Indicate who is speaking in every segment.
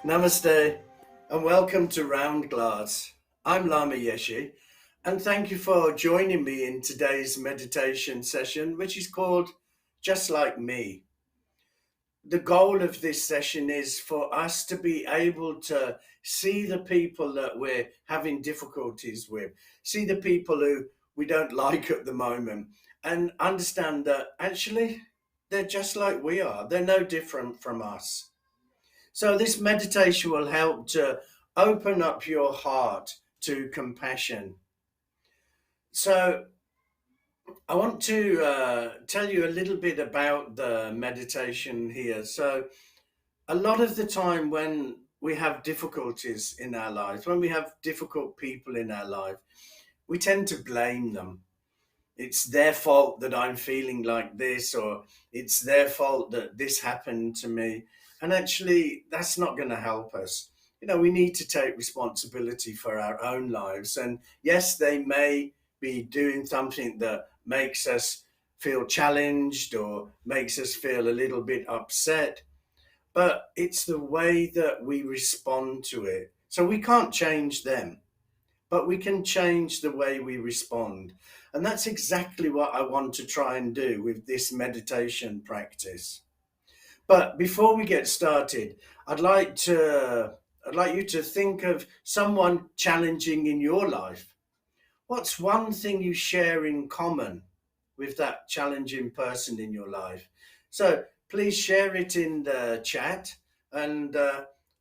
Speaker 1: Namaste and welcome to Round Glass. I'm Lama Yeshe and thank you for joining me in today's meditation session, which is called Just Like Me. The goal of this session is for us to be able to see the people that we're having difficulties with, see the people who we don't like at the moment, and understand that actually they're just like we are. They're no different from us. So, this meditation will help to open up your heart to compassion. So, I want to tell you a little bit about the meditation here. So, a lot of the time when we have difficulties in our lives, when we have difficult people in our life, we tend to blame them. It's their fault that I'm feeling like this, or it's their fault that this happened to me. And actually, that's not going to help us. We need to take responsibility for our own lives. And yes, they may be doing something that makes us feel challenged or makes us feel a little bit upset, but it's the way that we respond to it. So we can't change them, but we can change the way we respond. And that's exactly what I want to try and do with this meditation practice. But before we get started, I'd like to I'd like you to think of someone challenging in your life. What's one thing you share in common with that challenging person in your life? So please share it in the chat, and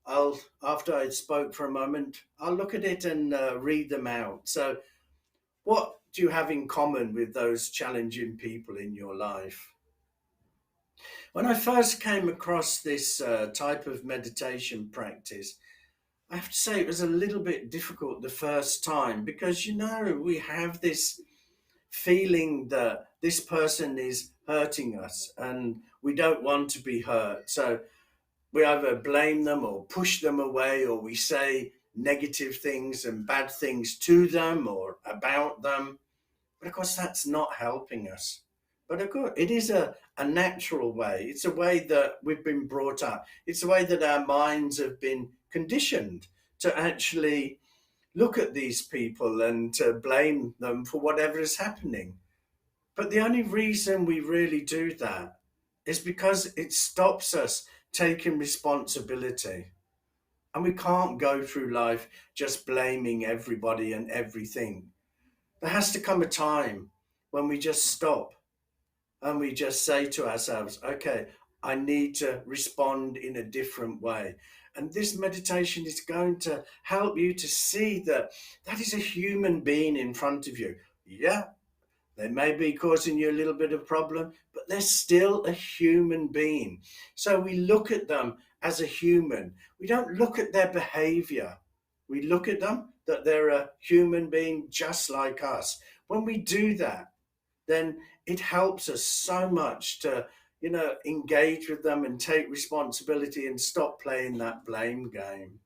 Speaker 1: I'll after I spoke for a moment, I'll look at it and read them out. So what do you have in common with those challenging people in your life? When I first came across this type of meditation practice, I have to say it was a little bit difficult the first time because we have this feeling that this person is hurting us and we don't want to be hurt. So we either blame them or push them away, or we say negative things and bad things to them or about them. But of course, that's not helping us. But of course, it is a natural way. It's a way that we've been brought up. It's a way that our minds have been conditioned to actually look at these people and to blame them for whatever is happening. But the only reason we really do that is because it stops us taking responsibility. And we can't go through life just blaming everybody and everything. There has to come a time when we just stop and we just say to ourselves, okay, I need to respond in a different way. And this meditation is going to help you to see that that is a human being in front of you. Yeah, they may be causing you a little bit of problem, but they're still a human being. So we look at them as a human. We don't look at their behavior. We look at them that they're a human being just like us. When we do that, then it helps us so much to, engage with them and take responsibility and stop playing that blame game.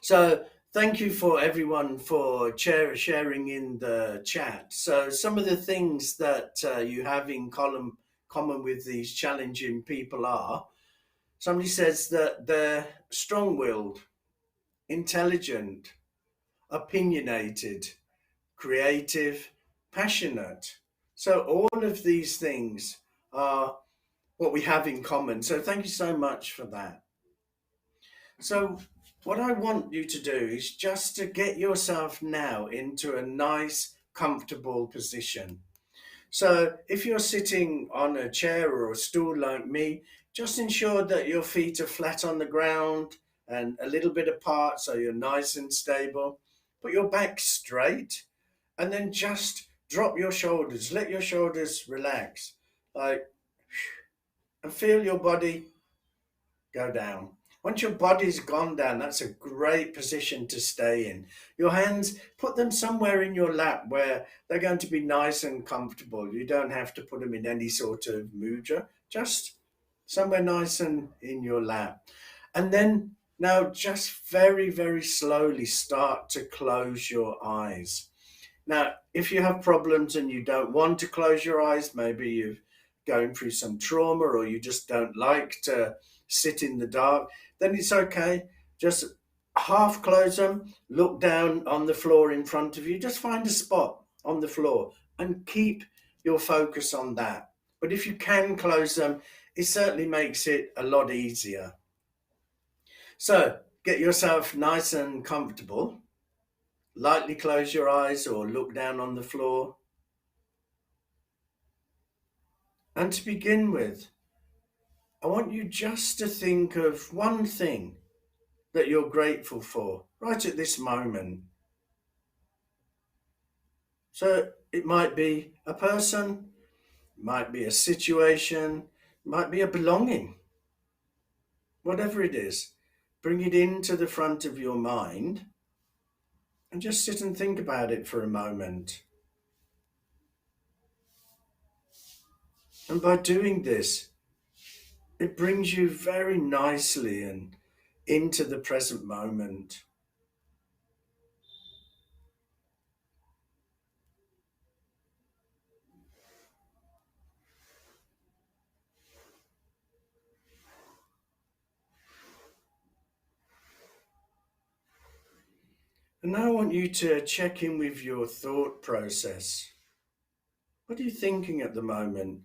Speaker 1: So thank you for everyone for sharing in the chat. So some of the things that you have in common with these challenging people are, somebody says that they're strong-willed, intelligent, opinionated, creative, passionate. So all of these things are what we have in common. So thank you so much for that. So what I want you to do is just to get yourself now into a nice, comfortable position. So if you're sitting on a chair or a stool like me, just ensure that your feet are flat on the ground and a little bit apart so you're nice and stable. Put your back straight and then just drop your shoulders. Let your shoulders relax, like, and feel your body go down. Once your body's gone down, that's a great position to stay in. Your hands, put them somewhere in your lap where they're going to be nice and comfortable. You don't have to put them in any sort of mudra, just somewhere nice and in your lap. And then now just very, very slowly start to close your eyes. Now, if you have problems and you don't want to close your eyes, maybe you've going through some trauma or you just don't like to sit in the dark, then it's okay. Just half close them, look down on the floor in front of you, just find a spot on the floor and keep your focus on that. But if you can close them, it certainly makes it a lot easier. So get yourself nice and comfortable. Lightly close your eyes or look down on the floor. And to begin with, I want you just to think of one thing that you're grateful for right at this moment. So it might be a person, it might be a situation, it might be a belonging, whatever it is. Bring it into the front of your mind and just sit and think about it for a moment. And by doing this, it brings you very nicely and into the present moment. And now I want you to check in with your thought process. What are you thinking at the moment?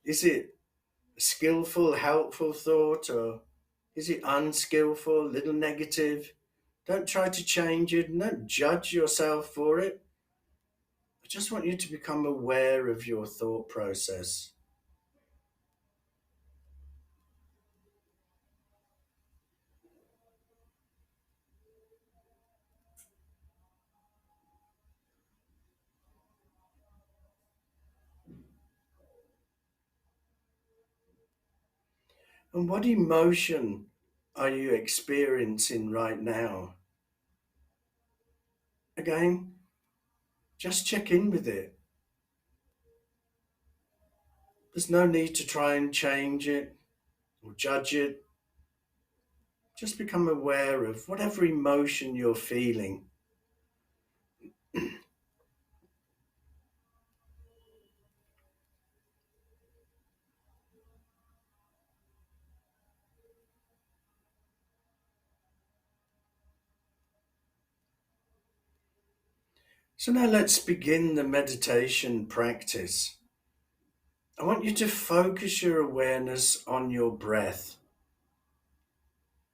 Speaker 1: Is it a skillful, helpful thought, or is it unskillful, little negative? Don't try to change it, and don't judge yourself for it. I just want you to become aware of your thought process. And what emotion are you experiencing right now? Again, just check in with it. There's no need to try and change it or judge it. Just become aware of whatever emotion you're feeling. So now let's begin the meditation practice. I want you to focus your awareness on your breath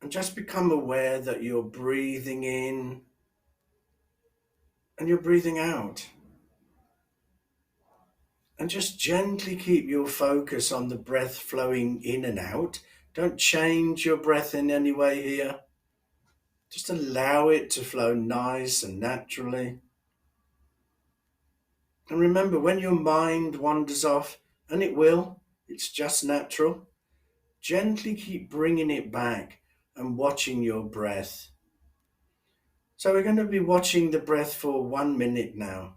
Speaker 1: and just become aware that you're breathing in and you're breathing out. And just gently keep your focus on the breath flowing in and out. Don't change your breath in any way here. Just allow it to flow nice and naturally. And remember, when your mind wanders off, and it will, it's just natural, gently keep bringing it back and watching your breath. So we're going to be watching the breath for 1 minute now.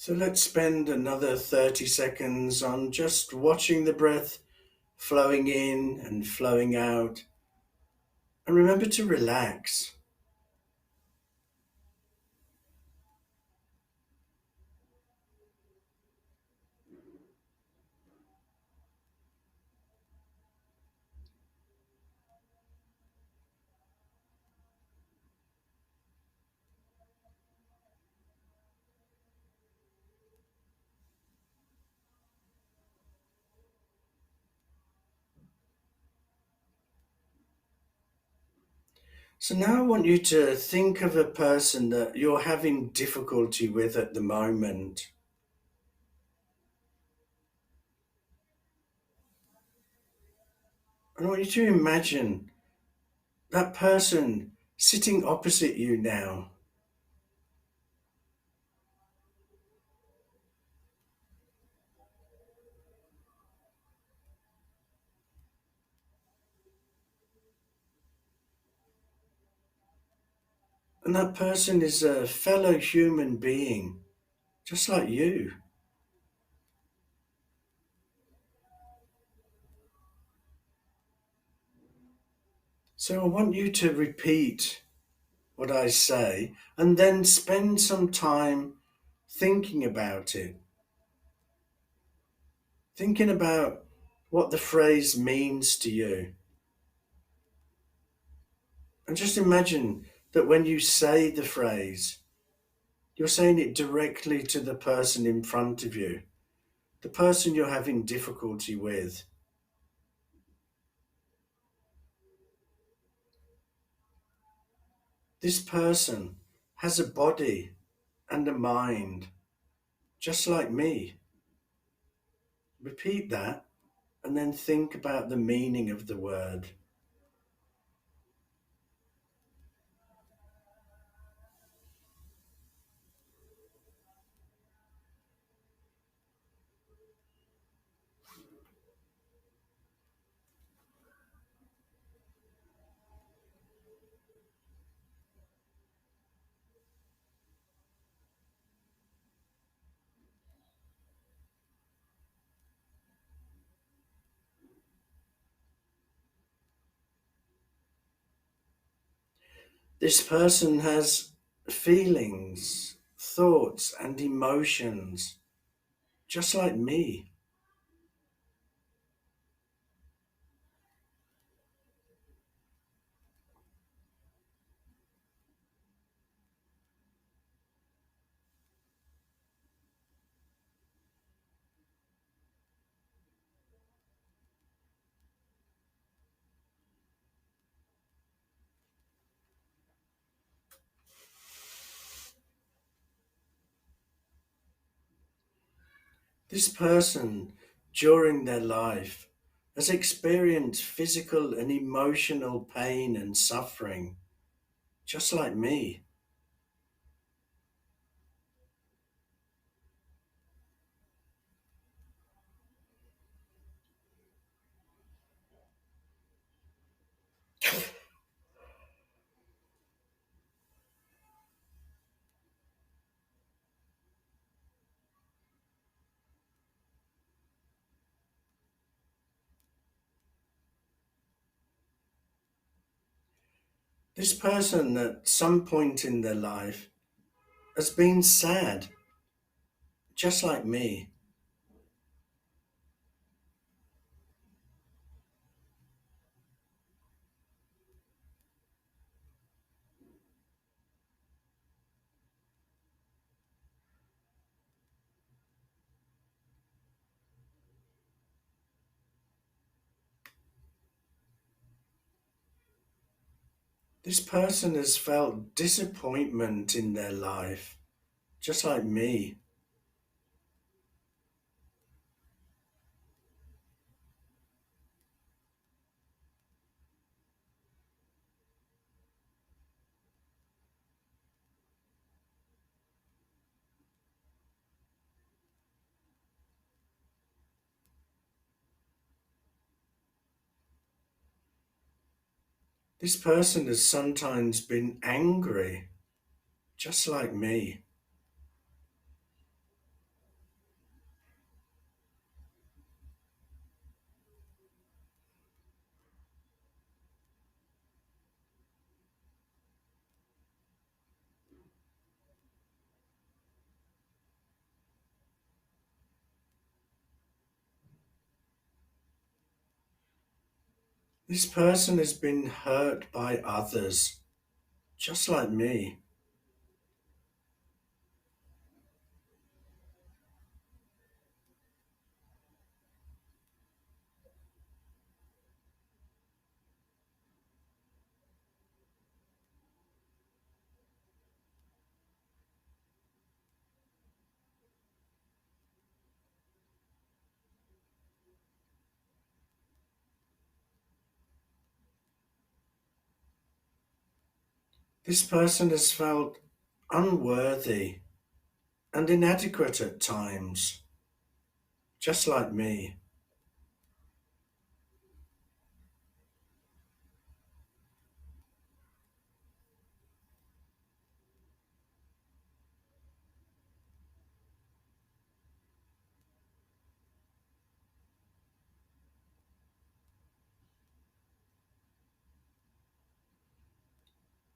Speaker 1: So let's spend another 30 seconds on just watching the breath flowing in and flowing out. And remember to relax. So now I want you to think of a person that you're having difficulty with at the moment. And I want you to imagine that person sitting opposite you now. And that person is a fellow human being, just like you. So I want you to repeat what I say and then spend some time thinking about it, thinking about what the phrase means to you. And just imagine that when you say the phrase, you're saying it directly to the person in front of you, the person you're having difficulty with. This person has a body and a mind, just like me. Repeat that and then think about the meaning of the word. This person has feelings, thoughts, and emotions, just like me. This person, during their life, has experienced physical and emotional pain and suffering, just like me. This person, at some point in their life, has been sad, just like me. This person has felt disappointment in their life, just like me. This person has sometimes been angry, just like me. This person has been hurt by others, just like me. This person has felt unworthy and inadequate at times, just like me.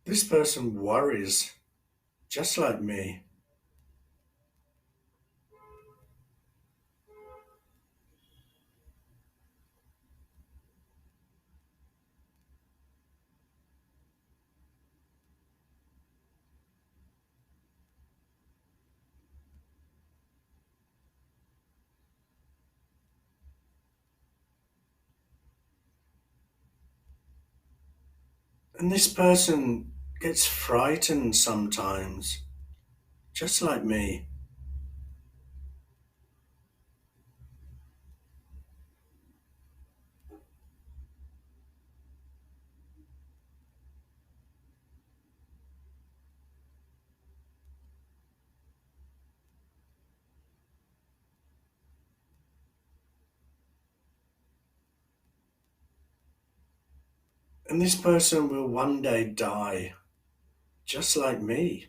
Speaker 1: This person worries, just like me. And this person gets frightened sometimes, just like me. And this person will one day die, just like me.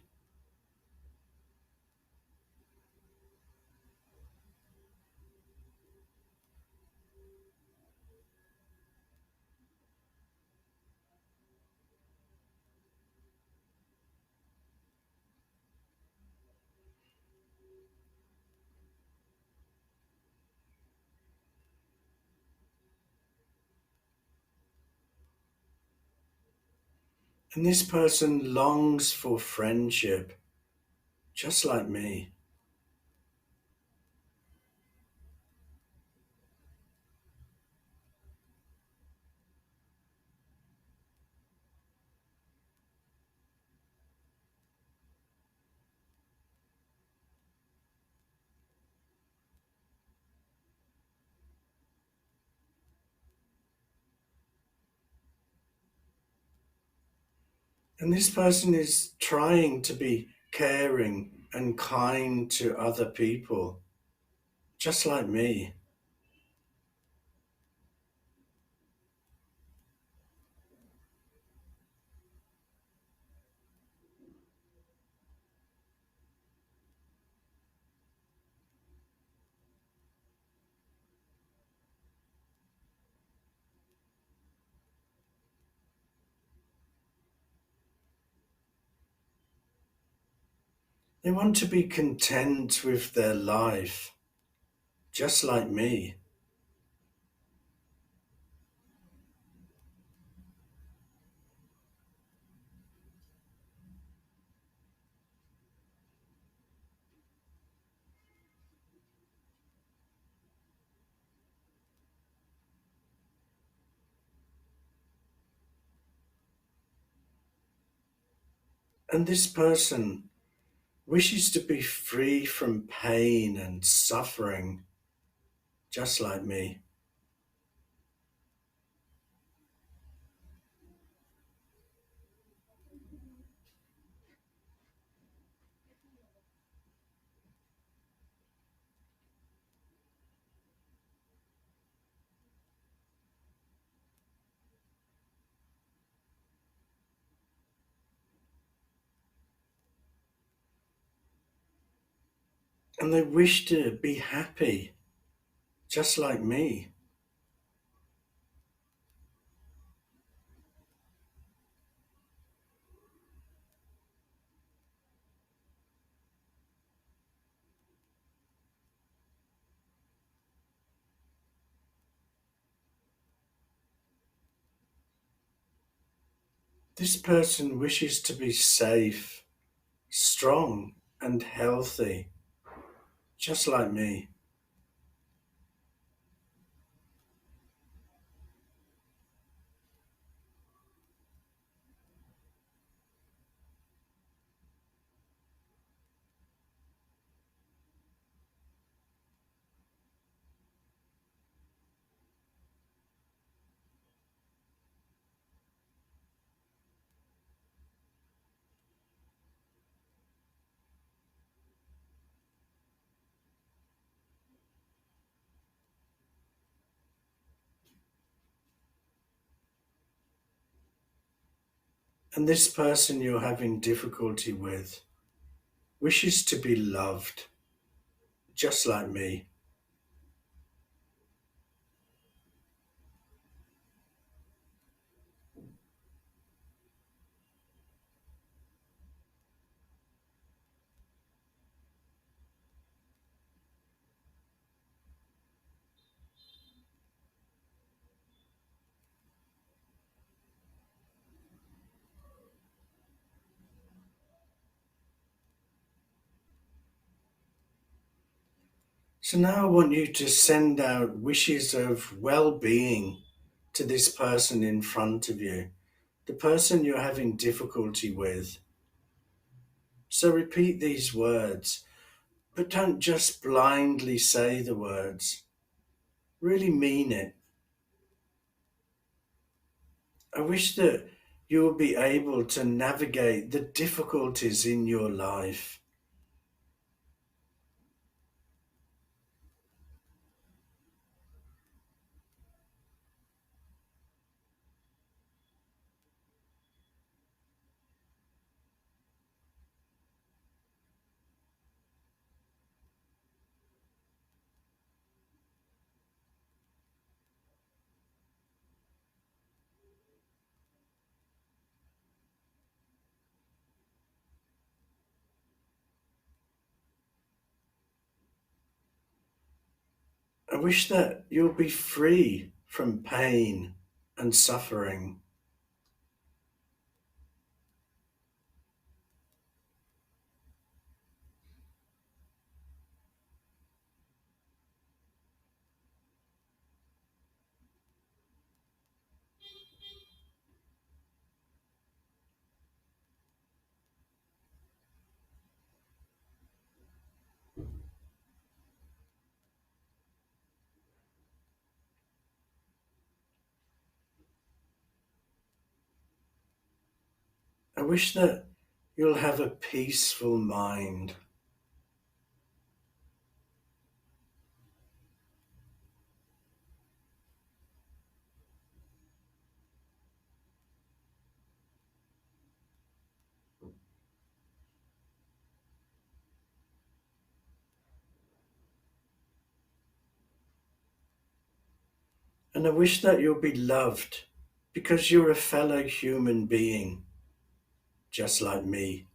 Speaker 1: And this person longs for friendship, just like me. And this person is trying to be caring and kind to other people, just like me. They want to be content with their life, just like me. And this person wishes to be free from pain and suffering, just like me. And they wish to be happy, just like me. This person wishes to be safe, strong, and healthy, just like me. And this person you're having difficulty with wishes to be loved, just like me. So now I want you to send out wishes of well being to this person in front of you, the person you're having difficulty with. So repeat these words, but don't just blindly say the words. Really mean it. I wish that you will be able to navigate the difficulties in your life. I wish that you'll be free from pain and suffering. I wish that you'll have a peaceful mind. And I wish that you'll be loved because you're a fellow human being, just like me.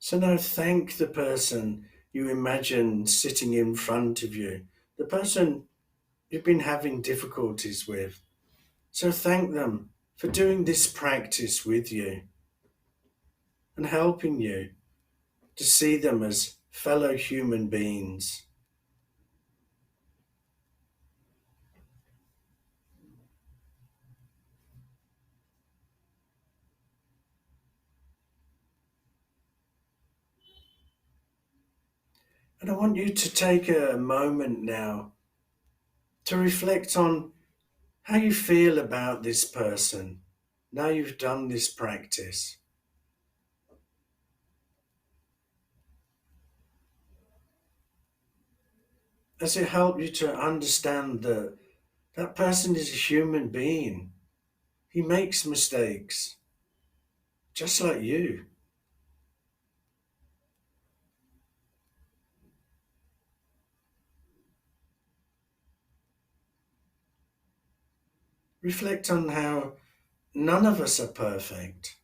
Speaker 1: So now thank the person you imagine sitting in front of you, the person you've been having difficulties with. So thank them for doing this practice with you and helping you to see them as fellow human beings. And I want you to take a moment now to reflect on how you feel about this person now you've done this practice. Has it helped you to understand that that person is a human being? He makes mistakes, just like you. Reflect on how none of us are perfect.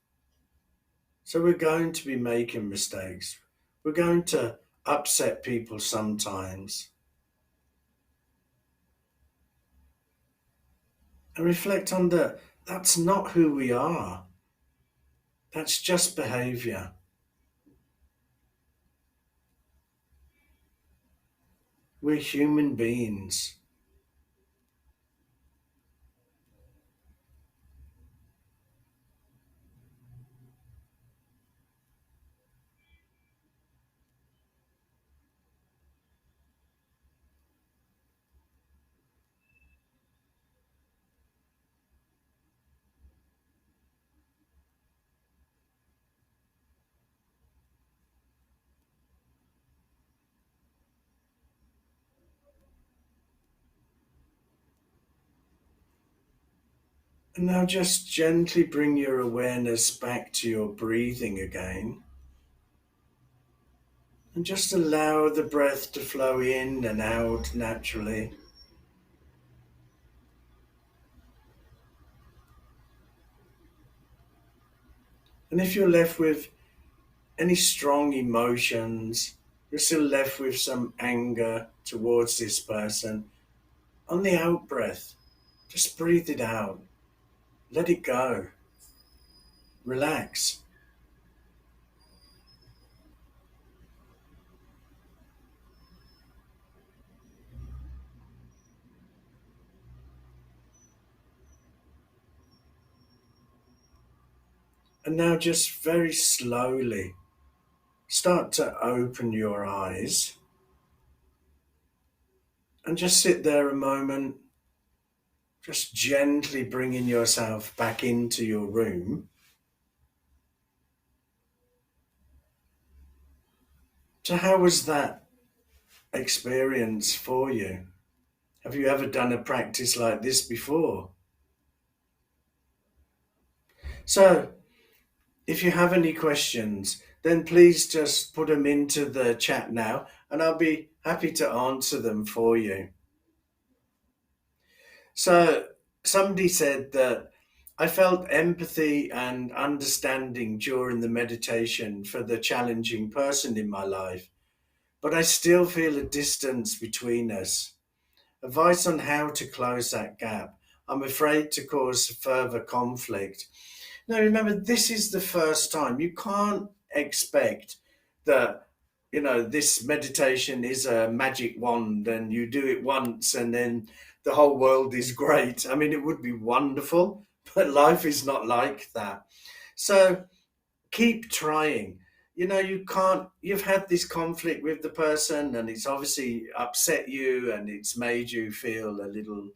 Speaker 1: So we're going to be making mistakes. We're going to upset people sometimes. And reflect on that that's not who we are. That's just behavior. We're human beings. And now just gently bring your awareness back to your breathing again. And just allow the breath to flow in and out naturally. And if you're left with any strong emotions, you're still left with some anger towards this person, on the out breath, just breathe it out. Let it go. Relax. And now just very slowly start to open your eyes and just sit there a moment, just gently bringing yourself back into your room. So, how was that experience for you? Have you ever done a practice like this before? So, if you have any questions, then please just put them into the chat now and I'll be happy to answer them for you. So, somebody said that I felt empathy and understanding during the meditation for the challenging person in my life, but I still feel a distance between us. Advice on how to close that gap. I'm afraid to cause further conflict. Now, remember, this is the first time. You can't expect that, this meditation is a magic wand and you do it once and then the whole world is great. I mean, it would be wonderful, but life is not like that. So, keep trying. You can't, you've had this conflict with the person and it's obviously upset you and it's made you feel a little,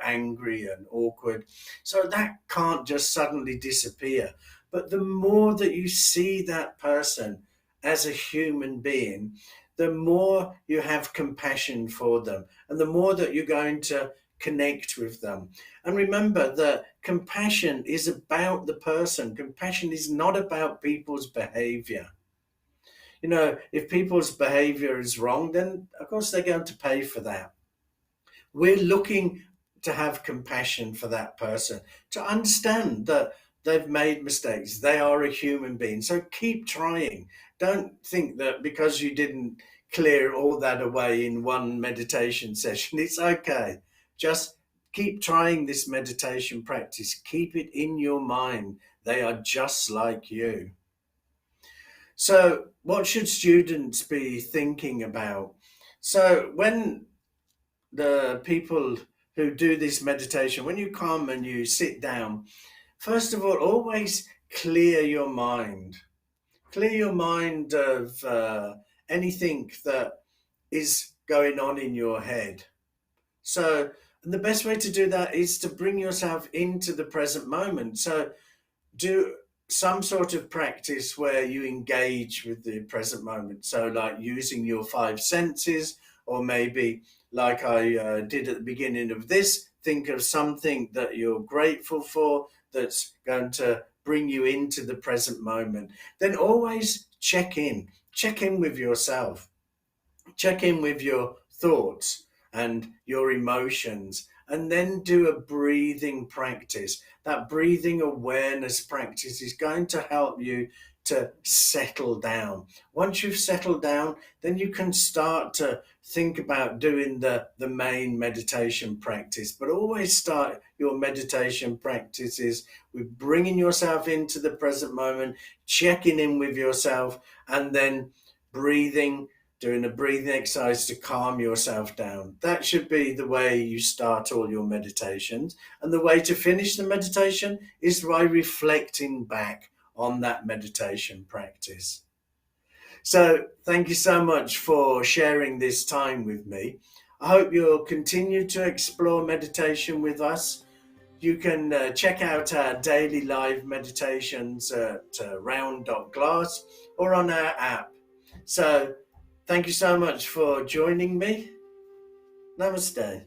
Speaker 1: angry and awkward. So that can't just suddenly disappear. But the more that you see that person as a human being, the more you have compassion for them and the more that you're going to connect with them. And remember that compassion is about the person. Compassion is not about people's behavior. If people's behavior is wrong, then of course they're going to pay for that. We're looking to have compassion for that person, to understand that they've made mistakes. They are a human being. So keep trying. Don't think that because you didn't clear all that away in one meditation session, it's okay. Just keep trying this meditation practice. Keep it in your mind. They are just like you. So, what should students be thinking about? So, when the people who do this meditation, when you come and you sit down, first of all, always clear your mind. Clear your mind of anything that is going on in your head. So, and the best way to do that is to bring yourself into the present moment. So, do some sort of practice where you engage with the present moment. So, like using your five senses, or maybe like I did at the beginning of this, think of something that you're grateful for that's going to bring you into the present moment. Then always check in with yourself, check in with your thoughts and your emotions, and then do a breathing practice. That breathing awareness practice is going to help you to settle down. Once you've settled down, then you can start to think about doing the main meditation practice. But always start your meditation practices with bringing yourself into the present moment, checking in with yourself, and then breathing, doing a breathing exercise to calm yourself down. That should be the way you start all your meditations. And the way to finish the meditation is by reflecting back on that meditation practice. So, thank you so much for sharing this time with me. I hope you'll continue to explore meditation with us. You can check out our daily live meditations at round.glass or on our app. So, thank you so much for joining me. Namaste.